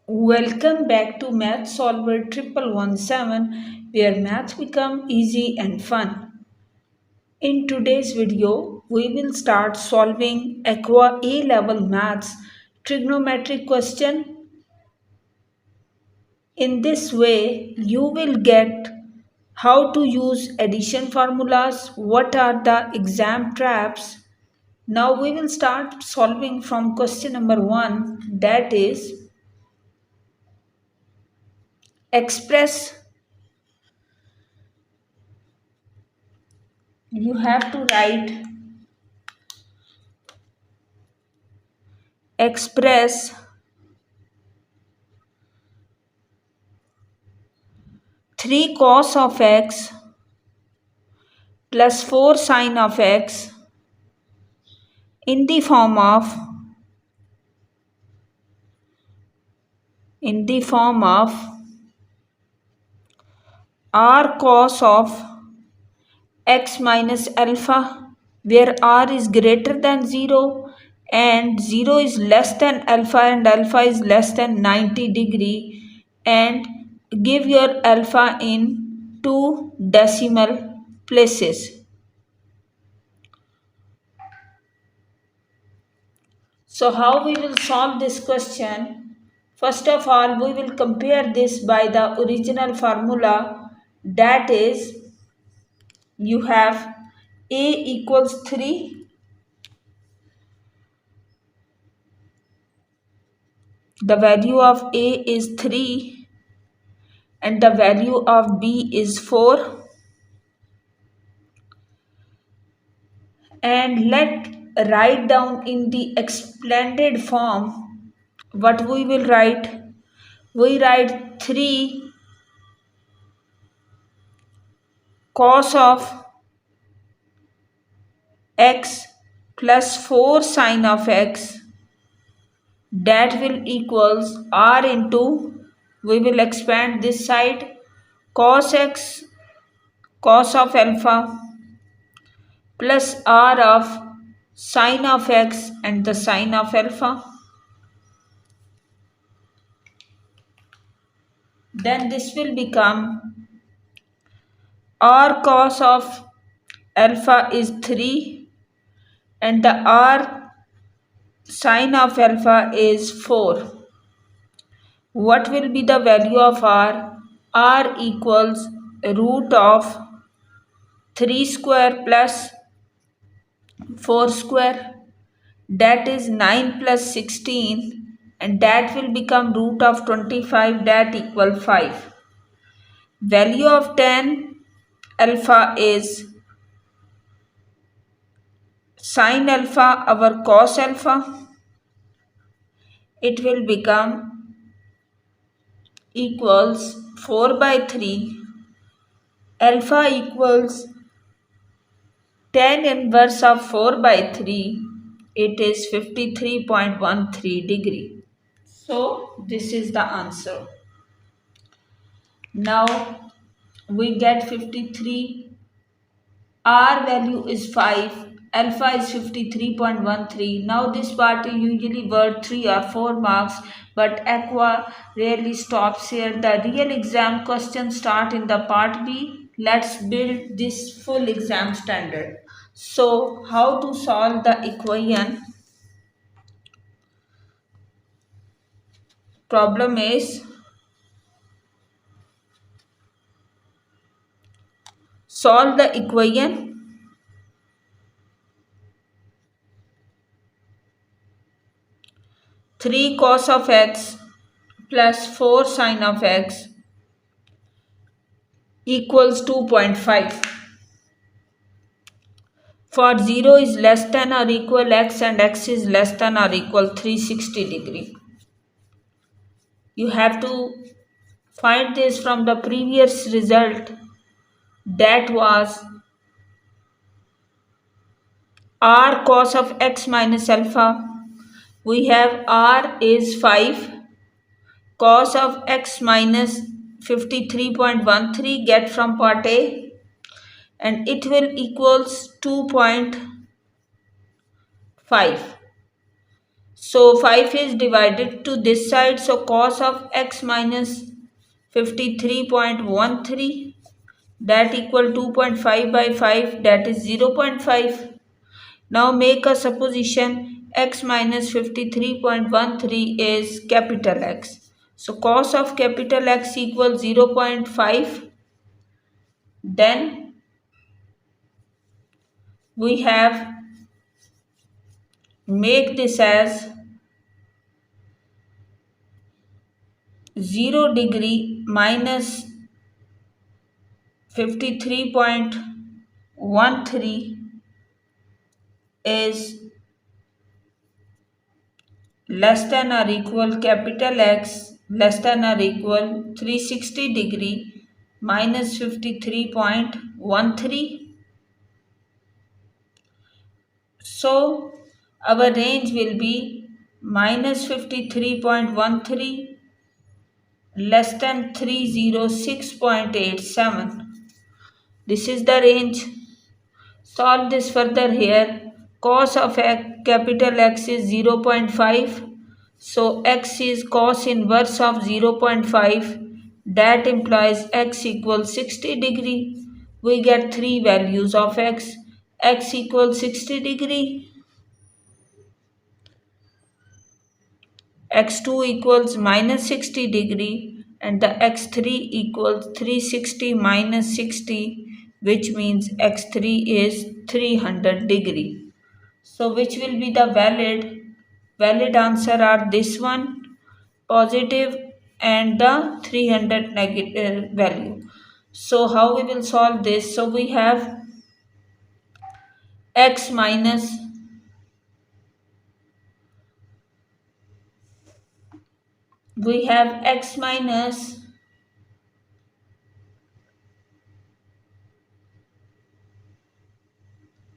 Welcome back to Math Solver 1117, where maths become easy and fun. In today's video, we will start solving AQA A-Level Maths trigonometric question. In this way, you will get how to use addition formulas, what are the exam traps. Now we will start solving from question number 1, that is express. You have to write express 3 cos of x plus 4 sin of x in the form of Rcos of x minus alpha, where r is greater than 0 and 0 is less than alpha and alpha is less than 90 degree, and give your alpha in 2 decimal places. So how we will solve this question? First of all, we will compare this by the original formula, that is, you have a equals 3, the value of a is 3 and the value of b is 4, and let write down in the expanded form. What we will write? We write 3 cos of x plus 4 sin of x, that will equals r into, we will expand this side, cos x cos of alpha plus r of sin of x and the sin of alpha. Then this will become r cos of alpha is 3 and the r sin of alpha is 4. What will be the value of r? R equals root of 3 square plus 4 square, that is 9 plus 16, and that will become root of 25, that equal 5. Value of tan alpha is sin alpha over cos alpha. It will become equals 4 by 3. Alpha equals tan inverse of 4 by 3. It is 53.13 degree. So this is the answer. Now we get 53. R value is 5. Alpha is 53.13. Now this part is usually worth 3 or 4 marks, but AQA rarely stops here. The real exam questions start in the part B. Let's build this full exam standard. So how to solve the equation? Problem is, solve the equation 3 cos of x plus 4 sin of x equals 2.5. For 0 is less than or equal x and x is less than or equal 360 degree. You have to find this from the previous result, that was r cos of x minus alpha. We have r is 5, cos of x minus 53.13 get from part A, and it will equals 2.5. So 5 is divided to this side. So cos of x minus 53.13, that equal 2.5 by 5, that is 0.5. Now make a supposition x minus 53.13 is capital X. So cos of capital X equals 0.5. Then we have make this as 0 degree minus 53.13 is less than or equal capital X less than or equal 360 degree minus 53.13. So our range will be minus 53.13 less than 306.87. This is the range. Solve this further here. Cos of capital X is 0.5. So x is cos inverse of 0.5. That implies x equals 60 degree. We get three values of x. X equals 60 degree. X2 equals minus 60 degree. And the x3 equals 360 minus 60, which means x3 is 300 degree. So which will be the valid answer are this one positive and the 300 negative value. So how we will solve this? So we have x minus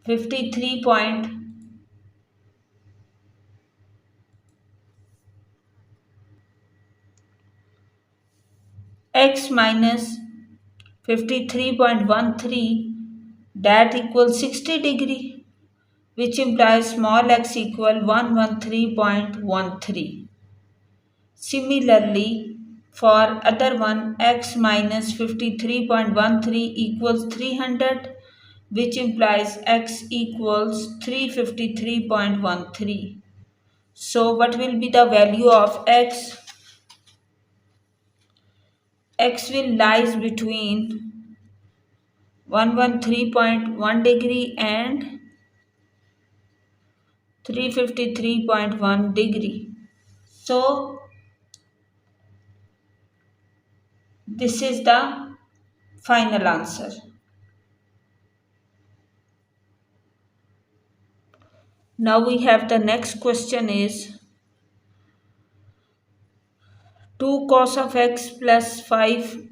53 point x minus 53.13, that equals 60 degree, which implies small x equal 113.13. Similarly, for other one, x minus 53.13 equals 300, which implies x equals 353.13. So what will be the value of x? X will lies between 113.1 degree and 353.1 degree. So this is the final answer. Now we have the next question is 2 cos of x plus 5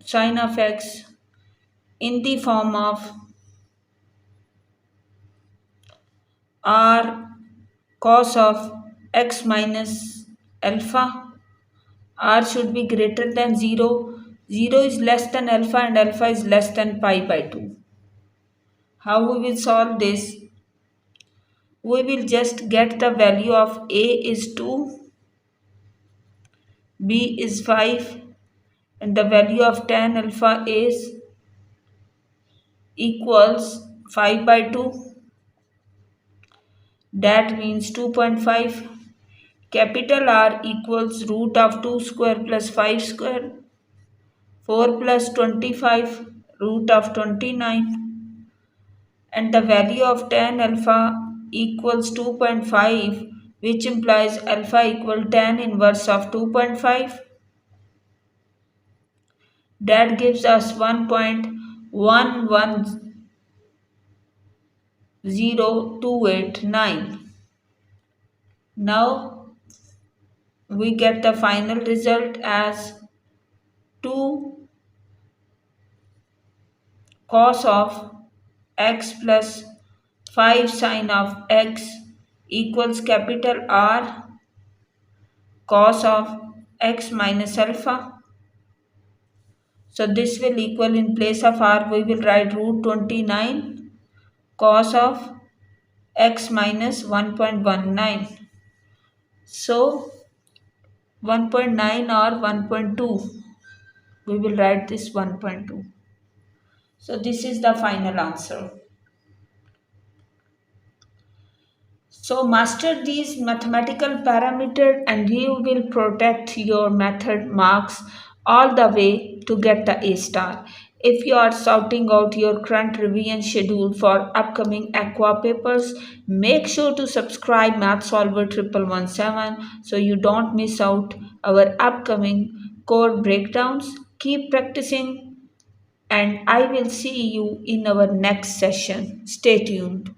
sin of x in the form of r cos of x minus alpha. R should be greater than 0. 0 is less than alpha and alpha is less than pi by 2. How we will solve this? We will just get the value of a is 2, b is 5 and the value of tan alpha is equals 5 by 2. That means 2.5. Capital R equals root of 2 square plus 5 square. 4 plus 25 root of 29. And the value of tan alpha equals 2.5, which implies alpha equal tan inverse of 2.5. That gives us 1.110289. Now we get the final result as 2 cos of x plus 5 sin of x equals capital R cos of x minus alpha. So this will equal, in place of R we will write root 29 cos of x minus 1.19. So 1.9 or 1.2, we will write this 1.2. So this is the final answer. So master these mathematical parameters and you will protect your method marks all the way to get the A star. If you are sorting out your current revision schedule for upcoming AQA papers, make sure to subscribe Math Solver 1117 so you don't miss out our upcoming core breakdowns. Keep practicing and I will see you in our next session. Stay tuned.